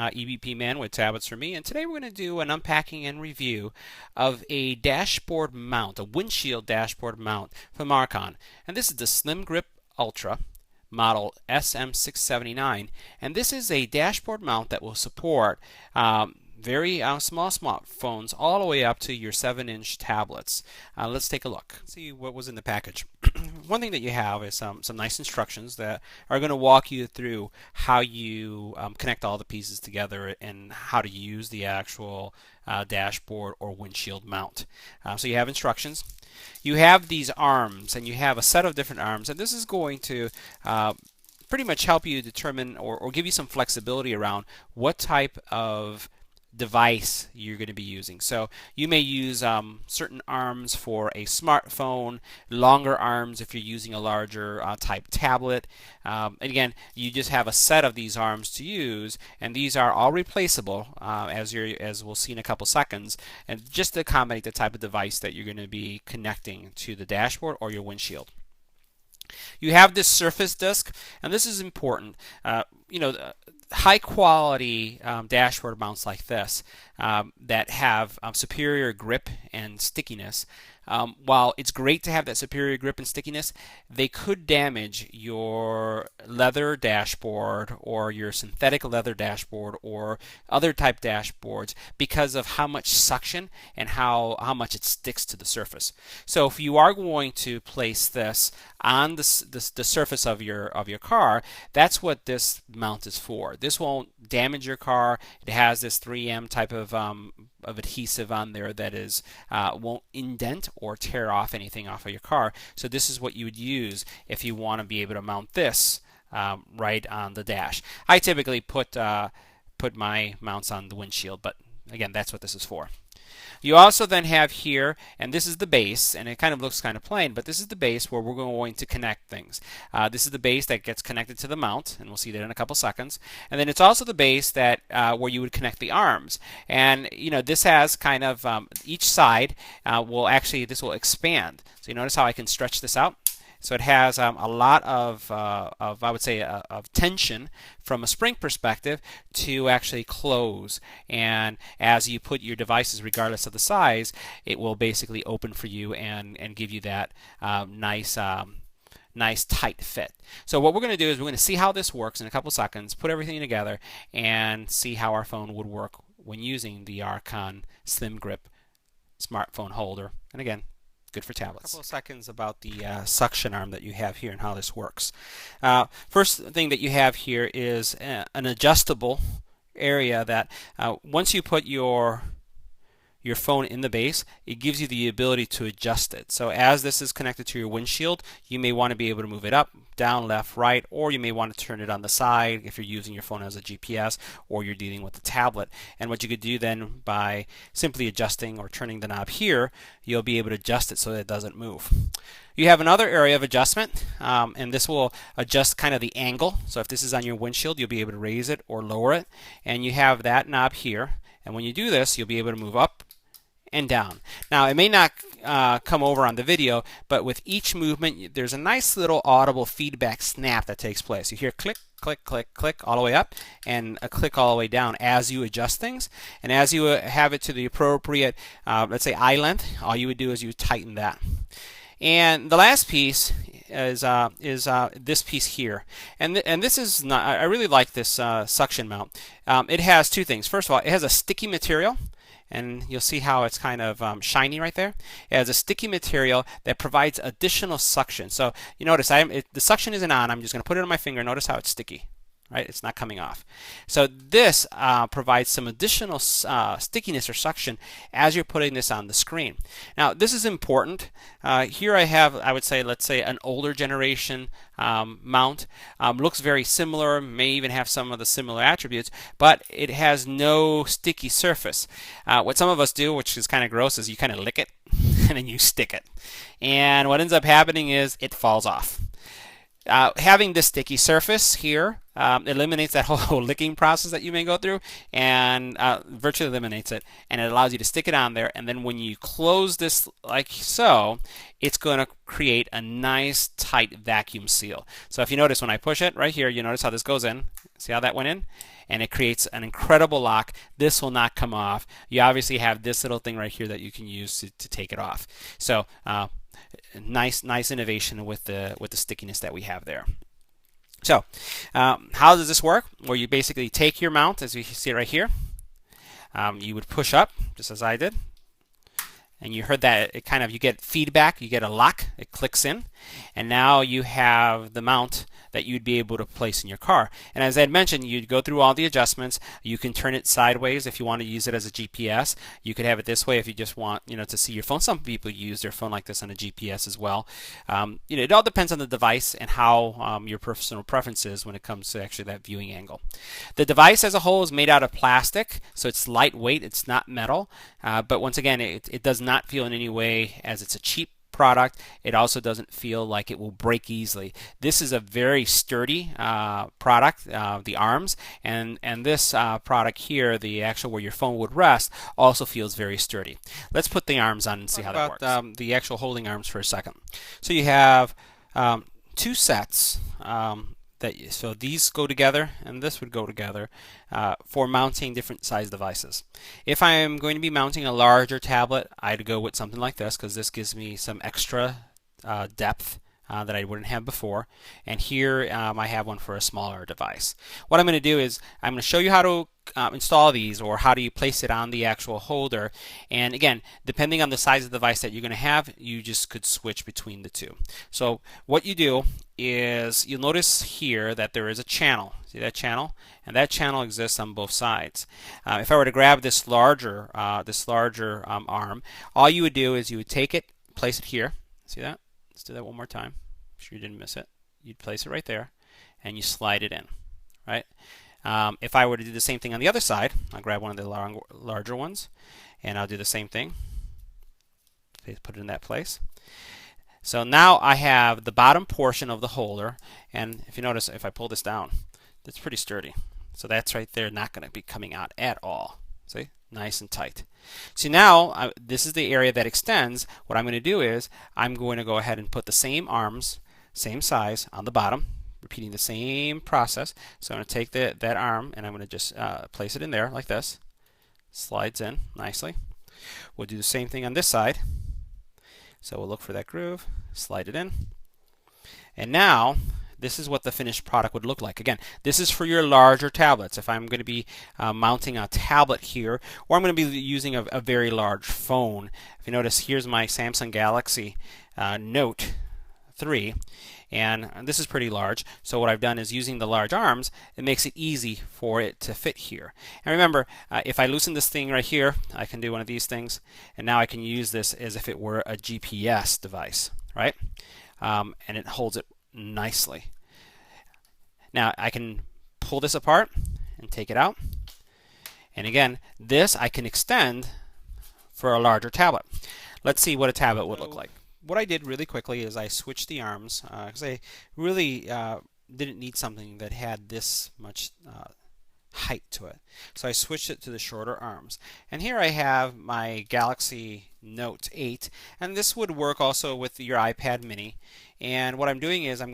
EBPMAN with Tablets for Me, and today we're going to do an unpacking and review of a dashboard mount, a windshield dashboard mount from ARKON. And this is the Slim Grip Ultra model SM679, and this is a dashboard mount that will support very small smartphones all the way up to your 7-inch tablets. Let's take a look. Let's see what was in the package. One thing that you have is some nice instructions that are going to walk you through how you connect all the pieces together and how to use the actual dashboard or windshield mount. So you have instructions. You have these arms, and you have a set of different arms, and this is going to pretty much help you determine or give you some flexibility around what type of device you're going to be using. So you may use certain arms for a smartphone, longer arms if you're using a larger type tablet. And again, you just have a set of these arms to use, and these are all replaceable as we'll see in a couple seconds, and just to accommodate the type of device that you're going to be connecting to the dashboard or your windshield. You have this surface disc, and this is important. High quality dashboard mounts like this that have superior grip and stickiness, while it's great to have that superior grip and stickiness, they could damage your leather dashboard or your synthetic leather dashboard or other type dashboards because of how much suction and how much it sticks to the surface. So if you are going to place this on the surface of your car, that's what this mount is for. This won't damage your car. It has this 3M type of adhesive on there that is won't indent or tear off anything off of your car. So this is what you would use if you want to be able to mount this right on the dash. I typically put my mounts on the windshield, but again, that's what this is for. You also then have here, and this is the base, and it kind of looks kind of plain, but this is the base where we're going to connect things. This is the base that gets connected to the mount, and we'll see that in a couple seconds. And then it's also the base that where you would connect the arms. And this has kind of each side this will expand. So you notice how I can stretch this out. So it has a lot of I would say, of tension from a spring perspective to actually close. And as you put your devices, regardless of the size, it will basically open for you and give you that nice tight fit. So what we're going to do is we're going to see how this works in a couple seconds, put everything together, and see how our phone would work when using the ARKON Slim Grip smartphone holder. And again, good for tablets. A couple of seconds about the suction arm that you have here and how this works. First thing that you have here is an adjustable area that once you put your phone in the base, it gives you the ability to adjust it. So as this is connected to your windshield, you may want to be able to move it up, down, left, right, or you may want to turn it on the side if you're using your phone as a GPS or you're dealing with a tablet. And what you could do then, by simply adjusting or turning the knob here, you'll be able to adjust it so that it doesn't move. You have another area of adjustment, and this will adjust kind of the angle. So if this is on your windshield, you'll be able to raise it or lower it. And you have that knob here. And when you do this, you'll be able to move up and down. Now, it may not come over on the video, but with each movement, there's a nice little audible feedback snap that takes place. You hear click, click, click, click all the way up, and a click all the way down as you adjust things. And as you have it to the appropriate, let's say, eye length, all you would do is you tighten that. And the last piece is this piece here, and this is not. I really like this suction mount. It has two things. First of all, it has a sticky material, and you'll see how it's kind of shiny right there. It has a sticky material that provides additional suction. So you notice the suction isn't on. I'm just going to put it on my finger. Notice how it's sticky. Right? It's not coming off. So this provides some additional stickiness or suction as you're putting this on the screen. Now, this is important. Here I have, I would say, let's say an older generation mount. Looks very similar, may even have some of the similar attributes, but it has no sticky surface. What some of us do, which is kind of gross, is you kind of lick it and then you stick it. And what ends up happening is it falls off. Having this sticky surface here eliminates that whole licking process that you may go through, and virtually eliminates it, and it allows you to stick it on there, and then when you close this like so, it's going to create a nice tight vacuum seal. So if you notice when I push it right here, you notice how this goes in, See how that went in? And it creates an incredible lock. This will not come off. You obviously have this little thing right here that you can use to take it off. So nice innovation with the stickiness that we have there. So how does this work? Well, you basically take your mount, as you see right here. You would push up, just as I did. And you heard that it kind of, you get feedback, you get a lock, it clicks in, and now you have the mount that you'd be able to place in your car. And as I had mentioned, you'd go through all the adjustments. You can turn it sideways if you want to use it as a GPS. You could have it this way if you just want, to see your phone. Some people use their phone like this on a GPS as well. It all depends on the device and how your personal preference is when it comes to actually that viewing angle. The device as a whole is made out of plastic, so it's lightweight. It's not metal, but once again, it does not feel in any way as it's a cheap product. It also doesn't feel like it will break easily. This is a very sturdy product, the arms, and this product here, the actual where your phone would rest, also feels very sturdy. Let's put the arms on and see how that works. The actual holding arms for a second. So you have two sets. So these go together and this would go together for mounting different size devices. If I am going to be mounting a larger tablet, I'd go with something like this because this gives me some extra depth that I wouldn't have before. And here I have one for a smaller device. What I'm going to do is I'm going to show you how to install these, or how do you place it on the actual holder. And again, depending on the size of the device that you're going to have, you just could switch between the two. So what you do is you'll notice here that there is a channel. See that channel? And that channel exists on both sides. If I were to grab this larger arm, all you would do is you would take it, place it here. See that? Let's do that one more time. Make sure you didn't miss it. You'd place it right there, and you slide it in, right? If I were to do the same thing on the other side, I'll grab one of the larger ones, and I'll do the same thing. Put it in that place. So now I have the bottom portion of the holder, and if you notice, if I pull this down, it's pretty sturdy. So that's right there, not going to be coming out at all. See? Nice and tight. So now this is the area that extends. What I'm going to do is I'm going to go ahead and put the same arms, same size, on the bottom, repeating the same process. So I'm going to take that arm and I'm going to just place it in there like this. Slides in nicely. We'll do the same thing on this side. So we'll look for that groove, slide it in, and now this is what the finished product would look like. Again, this is for your larger tablets. If I'm going to be mounting a tablet here, or I'm going to be using a very large phone. If you notice, here's my Samsung Galaxy Note 3, and this is pretty large. So what I've done is, using the large arms, it makes it easy for it to fit here. And remember, if I loosen this thing right here, I can do one of these things, and now I can use this as if it were a GPS device, right? And it holds it nicely. Now I can pull this apart and take it out, and again, this I can extend for a larger tablet. Let's see what a tablet would look like. What I did really quickly is I switched the arms because I really didn't need something that had this much height to it. So I switched it to the shorter arms. And here I have my Galaxy Note 8, and this would work also with your iPad mini. And what I'm doing is I'm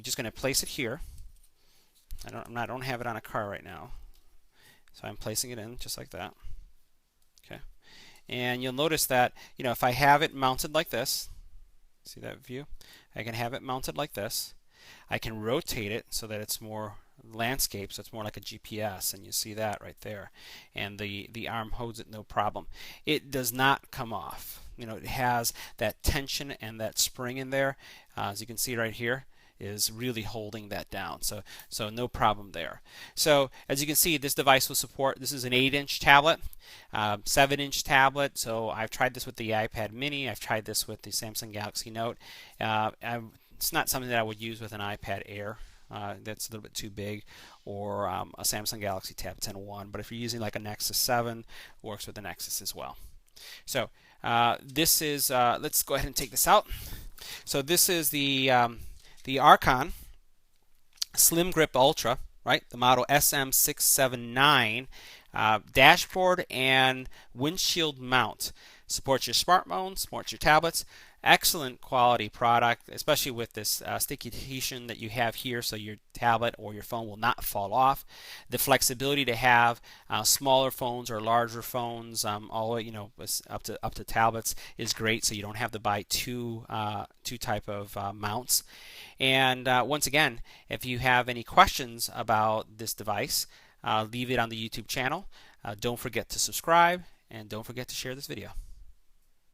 just gonna place it here. I don't have it on a car right now, so I'm placing it in just like that. Okay. And you'll notice that, if I have it mounted like this, see that view? I can have it mounted like this. I can rotate it so that it's more landscape, so it's more like a GPS, and you see that right there. And the arm holds it no problem. It does not come off. It has that tension and that spring in there. As you can see right here, is really holding that down. So no problem there. So as you can see, this device will support, this is an 8-inch tablet, 7-inch tablet. So I've tried this with the iPad mini. I've tried this with the Samsung Galaxy Note. It's not something that I would use with an iPad Air. That's a little bit too big, or a Samsung Galaxy Tab 10.1. But if you're using like a Nexus 7, it works with the Nexus as well. So this is, let's go ahead and take this out. So this is the ARKON Slim Grip Ultra, right? The model SM679 dashboard and windshield mount. Supports your smartphones, supports your tablets. Excellent quality product, especially with this sticky adhesion that you have here, so your tablet or your phone will not fall off. The flexibility to have smaller phones or larger phones, all up to tablets, is great. So you don't have to buy two type of mounts. And once again, if you have any questions about this device, leave it on the YouTube channel. Don't forget to subscribe, and don't forget to share this video.